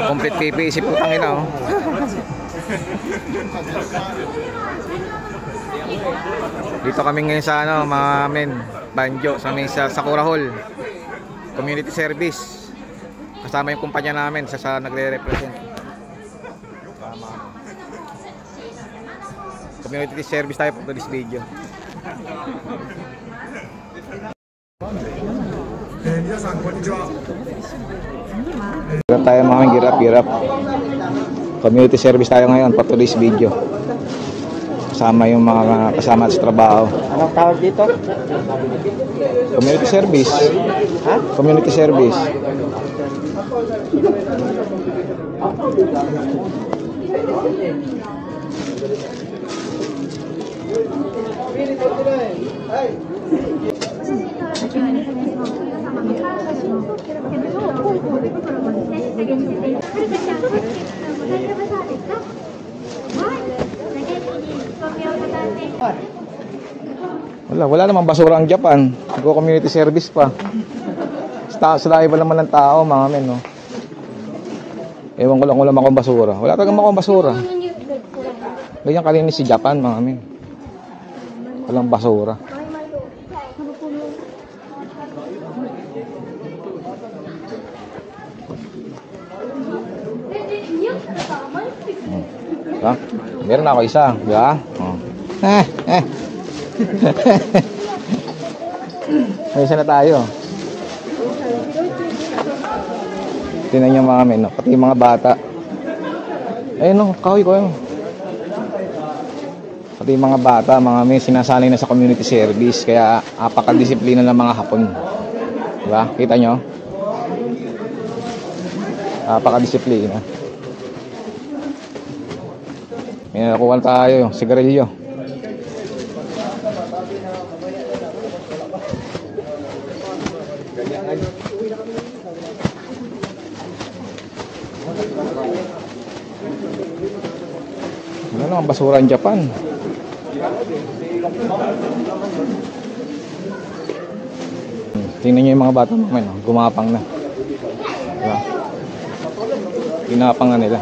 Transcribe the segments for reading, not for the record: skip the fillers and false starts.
Complete PPE putang ina oh. Dito kami ngayon sa ano, mga men, Banjo sa may Sakura Hall. Community service. Kasama yung kumpanya namin sa nagre-represent. Community service tayo for this video. Hirap tayo mga hirap. Community service tayo ngayon for today's video. Kasama yung mga kasama sa trabaho. Anong tawag dito? Community service. Ha? Community service. Wala namang basura ang Japan. Community service pa. Sa iba naman ng tao, mga men, no? Ewan ko lang kung akong basura. Wala talagang akong basura. Ganyan kalinis si Japan, mga men. Walang basura. Meron ako isa, di ba? May isa na tayo. Tingnan niyo mga men, no? Pati yung mga bata. Ayun no, kahoy ko yun. Pati yung mga bata, mga men, sinasanay na sa community service. Kaya apakadisiplina ng mga Hapon. Diba? Kita nyo? Apakadisiplina. May nakuha tayo yung sigarilyo. Ano lang ang basura ng Japan. Tingnan nyo yung mga bata mga men, gumapang na. Diba? Ginapang na nila.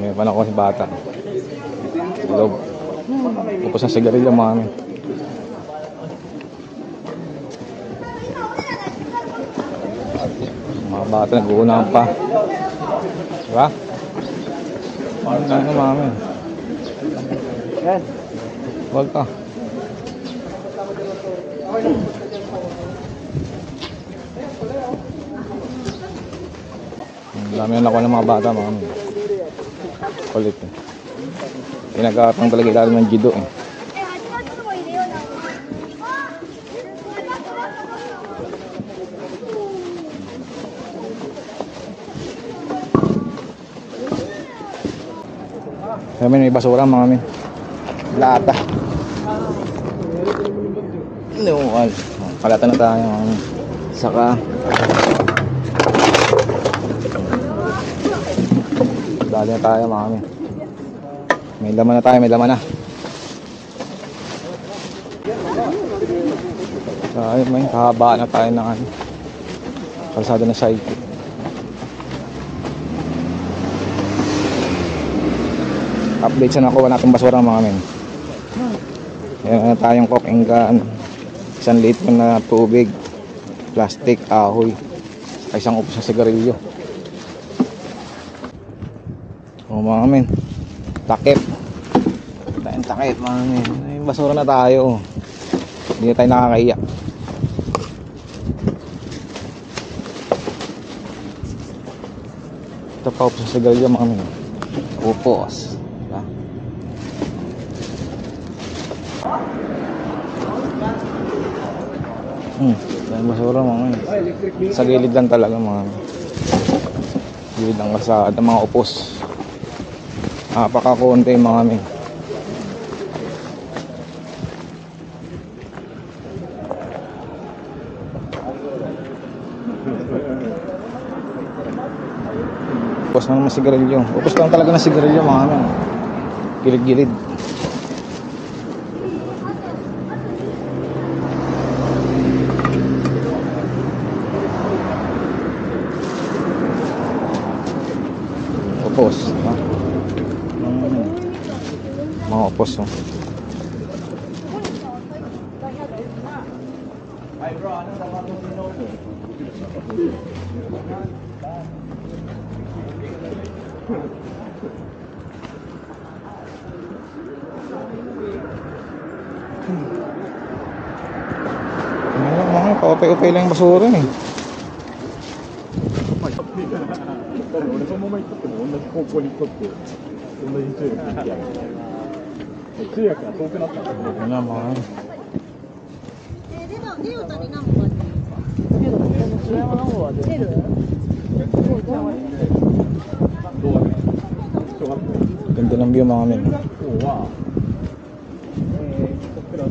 May panako si bata. Loob. Upos ng sigarilyo mga men. Mga bata nag-uunahan pa. Diba? Ano mga men? Yan. Huwag ka. Ang dami na nakuha ng mga bata mga men. Kulit eh. Pinagkakatang talaga ilalim ng judo eh. Kami may basura mga men. Lata. Nuwal. Kalata na tayo mga men. Saka dali na tayo mga men. May laman na tayo, may laman na. Ayun may kahabaan na tayo ng ano, kalsada na side. Update sa nakuha natin basura mga men. Ayan na tayong coke and can, 1 litro na tubig, plastic, ahoy, isang upos na sigarilyo. O mga men, takip. Tayong takip mga men. Ay, basura na tayo. Hindi na tayo nakakaiyak. Ito pa upos na sigarilyo mga men. Upos. Dahil basura mga yun. Sa gilid lang talaga mga gilid lang kalsada, mga upos. Napakakunti mga men. Upos na naman sigarilyo. Upos lang talaga na sigarilyo mga men. Gilid-gilid. opos. Mga opos, oh. Mga kaupay-upay lang yung basura eh. 俺そのまま行っとっても同じ方向に行っとって同じ通訳にやる通訳が遠くなったんですね Ano naman. Ganda ng view mga men. 今日はプラス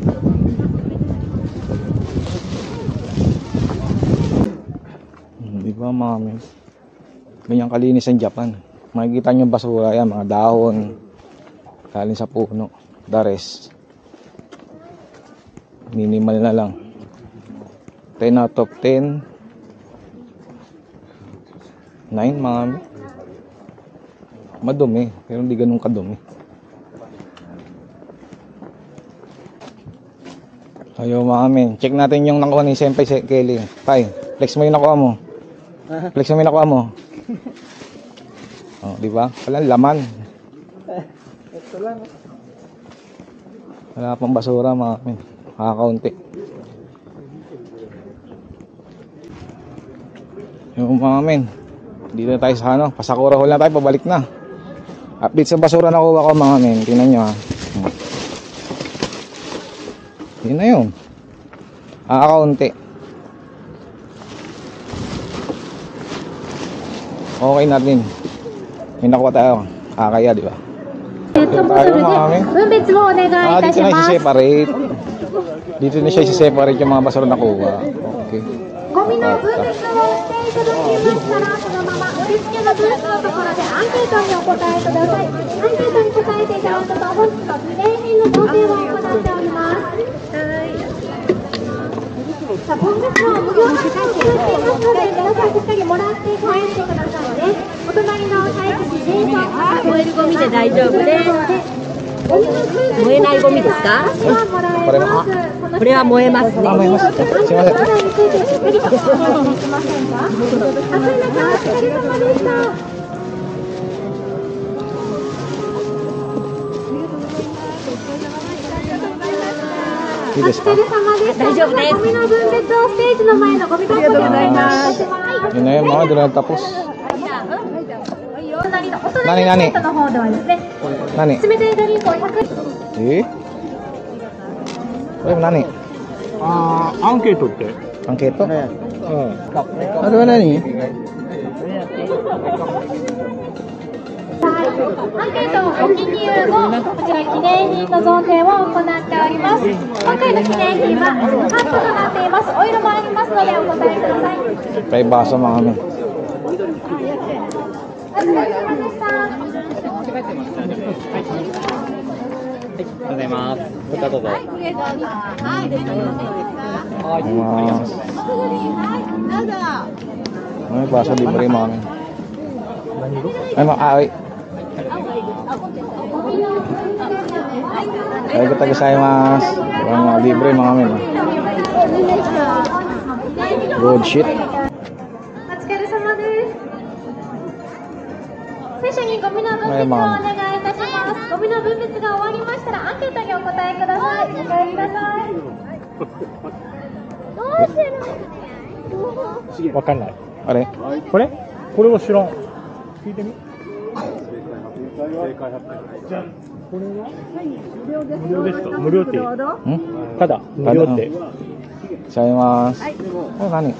Di ba mga men? Ganyang kalinis ang Japan. Makikita nyo yung basura yan, mga dahon galing sa puno. The rest minimal na lang. 10 out of 10. 9 mga men. Madumi, pero hindi ganun kadumi. Ayo mga men, check natin yung nakuha ni Senpai Kelly. Pai, flex mo yung nakuha mo. Flex mo yung nakuha mo. Oh, di ba? Walang laman. Ito lang. Wala pang basura mga men. Kakaunti. Yung mga men, dito na tayo sa ano, Pasakura Hall na tayo, pabalik na. Update sa basura na kuha ko mga men. Tingnan nyo ha. Yun na yun. Kakaunti. Okay natin. May nakuha tayo. Kakaya, di ba? ペットボトルで分別もお願いいた Dito し na ます。 i-separate. Dito na siya i-separate yung mga basura na kuha. Okay. ゴミの分別をしていただきましたら、そのまま受付のブースのところでアンケートにお答えください。アンケートに答えていただくと、本日の記念品の贈呈を行っております。さあ、今月は無料発送をしていますので、皆さんしっかりもらって帰ってくださいね。お隣の配布清掃燃えるゴミで大丈夫です。燃えないゴミですか？これはこれは燃えますね。燃えます。すいません。お題についてしっかりとお答えできませんか？あ、それだけお疲れ様でした。いいですか？お疲れ様でした。大丈夫です。ゴミの分別をステージの前のゴミ箱でお願いいたします。 Yun na yun mga, doon na tapos. お隣のゲートの方ではですね、 Nani? 冷たいドリンクを100円。 Eh? Ay, nani? アンケートって Angketo? うん Ano ba nani? アンケートをご記入後、こちら記念品の贈呈を行っております。今回の記念品はカップとなっています。オイルもありますのでお答えください。 May baso mga men. お疲れ様でした。 May baso libre mga men. Ay, ay. Ay, kita gozaimasu. Mga libre mga men. Good shit. お疲れ様です。最初にゴミの分別をお願いいたします。ゴミの分別が終わりましたらアンケートにお答えください。お答えください。どうする？わかんない Are? これは知らん聞いてみじゃあこれは無料ですか無料ってHmm? ただ無料って Gozaimasu. Oh, nani?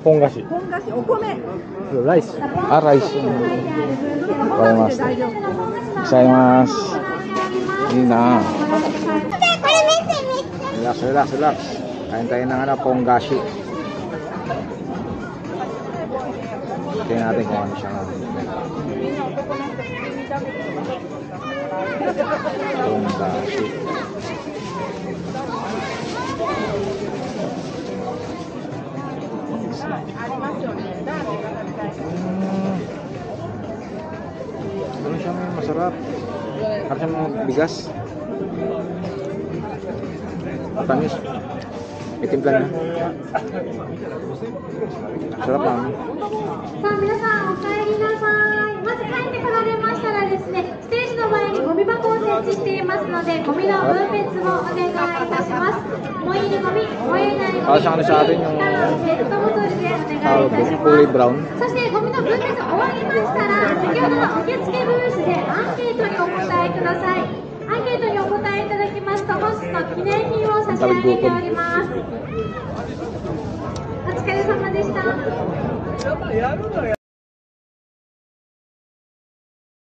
ポン菓子ライス Ah, rice. Gozaimasu. Gozaimasu. Hindi na. Relax, relax, relax. Kain tayo ng ponggashi. Tingnan natin kung ano siya nga. Ponggashi. Ano siya may masarap. Harap siya mga bigas. Tamis. Itimpla niya. Sarap lang. さあ皆さんお帰りなさい。まず帰ってこられましたらですね、ステージの前にゴミ箱を設置していますので、ゴミの分別をお願いいたします。燃えるゴミ、燃えないゴミ、さsa atin yung ペットボトルでお願いいたします。 kulay brown. そしてゴミの分別終わりましたら、先ほどの受付ブースでアンケートにお答えください。アンケートにお答えいただきますと、本日の記念品を差し上げております。お疲れ様でした。